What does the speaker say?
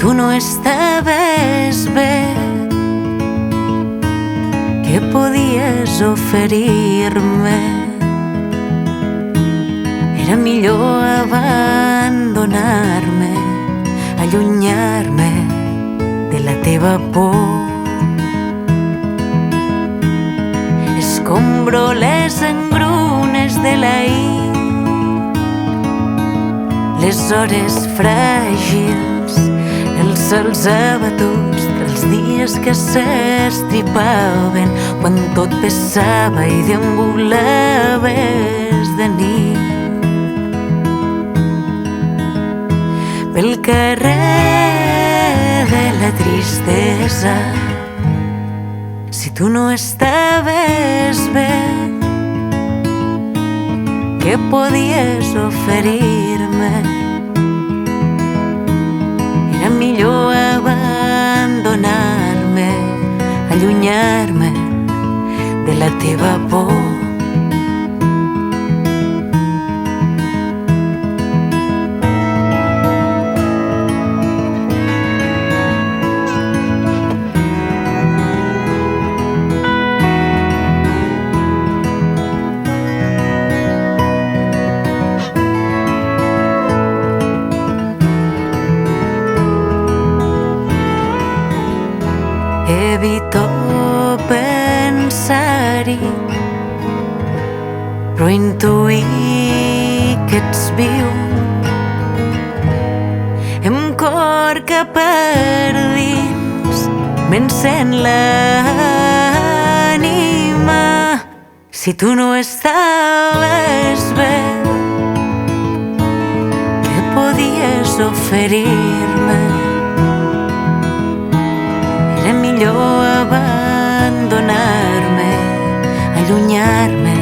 tu no estaves bé, què podies oferir-me? Era millor abandonar-me, allunyar-me de la teva por. Escombro les engrunes de l'ahir, les hores fràgils, els sols abatuts dels dies que s'estripaven quan tot pesava i deambulaves de nit pel carrer de la tristesa. Si tu no estaves bé, què podies oferir-me? Era millor abandonar-me, allunyar-me de la teva por. Evito pensar-hi, però intuir que ets viu. Em corca per dins, m'encén l'ànima. Si tu no estaves bé, què podies oferir-me? Era millor abandonar-me, allunyar-me